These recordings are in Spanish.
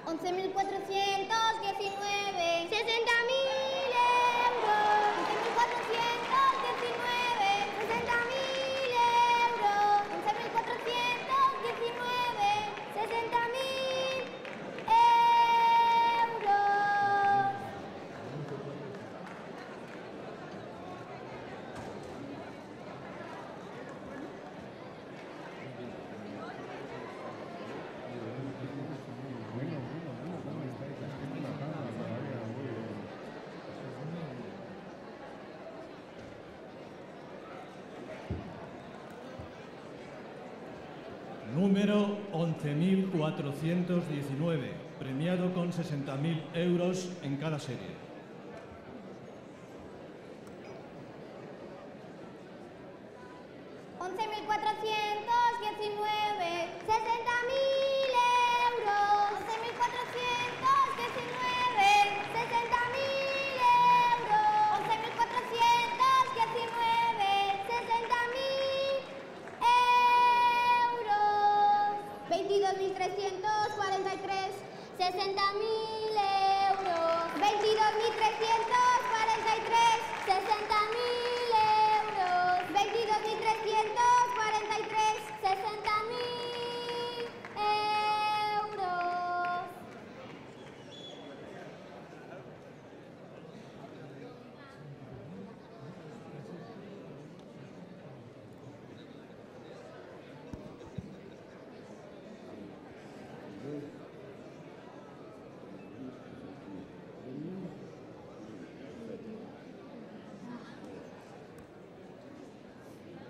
11.419, 60.000 euros. 11.419, 60.000 euros. 11.419, 60.000 euros. Número 11.419, premiado con 60.000 euros en cada serie.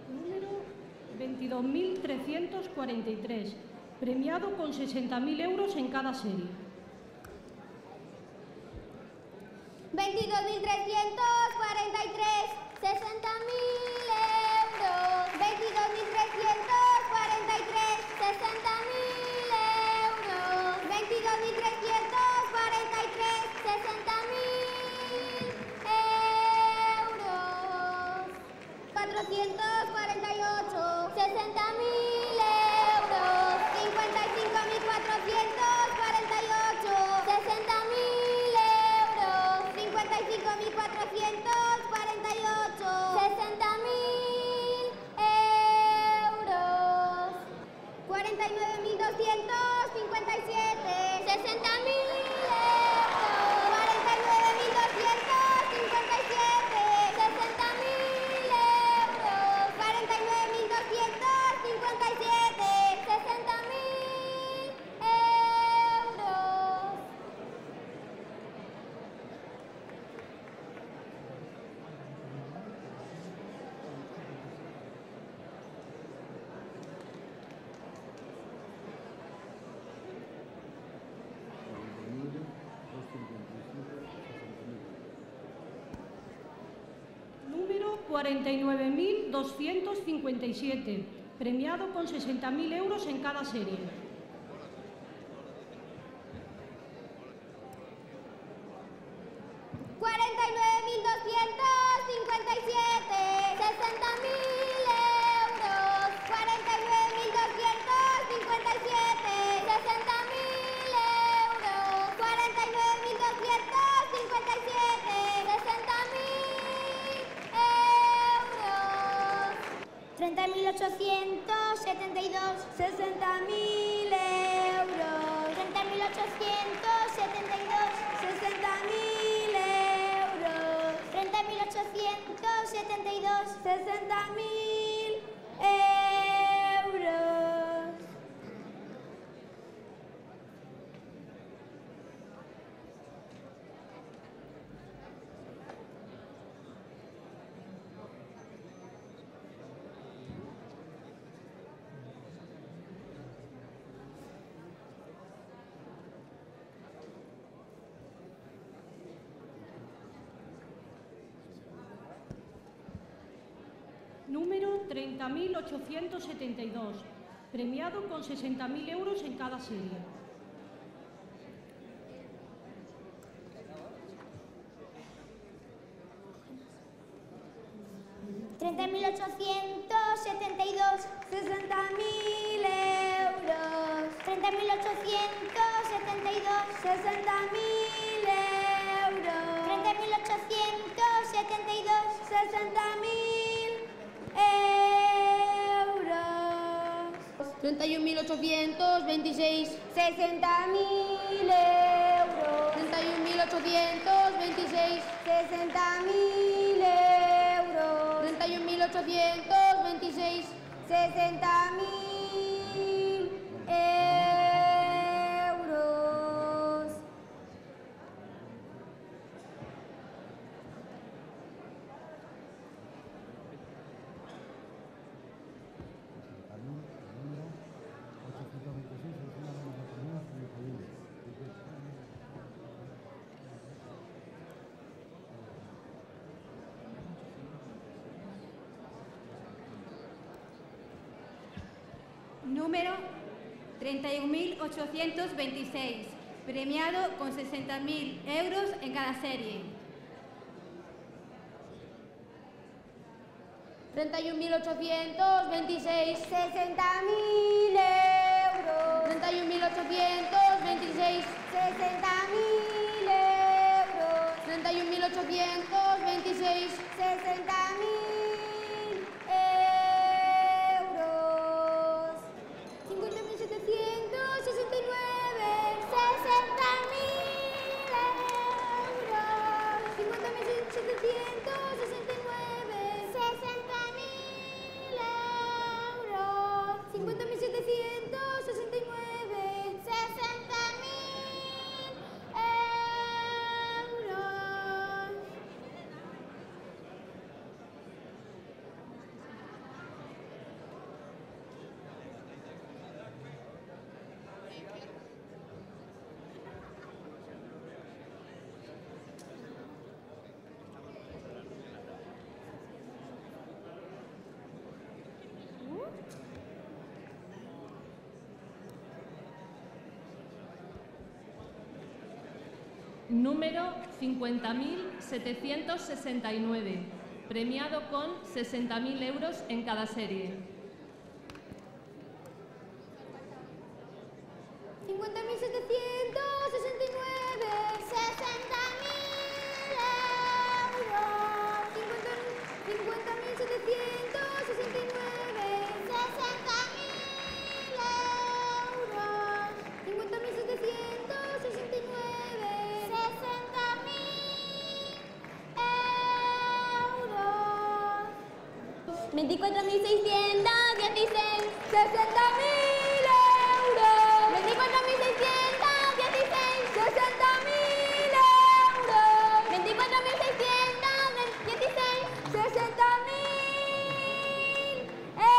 Número 22.343, premiado con 60.000 euros en cada serie. 22.343, 60.000 euros. 22.343, 60.000 euros. 22.343, 60.000 euros. 448, 60.000 euros. 55.448, 60.000 euros. 55.448, 60.000 euros. 49.257, 60.000 euros. 49.257, 60.000 euros. 49.257, 60.000 euros. Número 49.257, premiado con 60.000 euros en cada serie. 49.257, 60.000 euros. 49.257, 60.000 euros. 49.257, 60.000 euros. 30.872, 60.000 euros. 30.872, 60.000 euros. 30.872, 60.000 euros. Número 30.872, premiado con 60.000 euros en cada serie. 30.872, 60.000 euros. 30.872, 31.826 60.000 euros. 31.826 60.000 euros. 31.826 60.000 euros. Número 31.826, premiado con 60.000 euros en cada serie. 31.826 60.000 euros. 31.826 60.000 euros. 31.826 60.000 euros. 50.769. Número 50.769, premiado con 60.000 euros en cada serie. 50.769. 60.000 euros. 50.769. 60.000 euros. 50.769. 24.616 60.000 euros. 24.616 60.000 euros. 24.616 60.000 euros.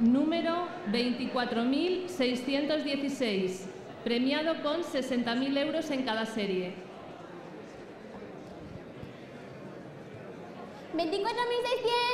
Número 24.616, premiado con 60.000 euros en cada serie. 24.600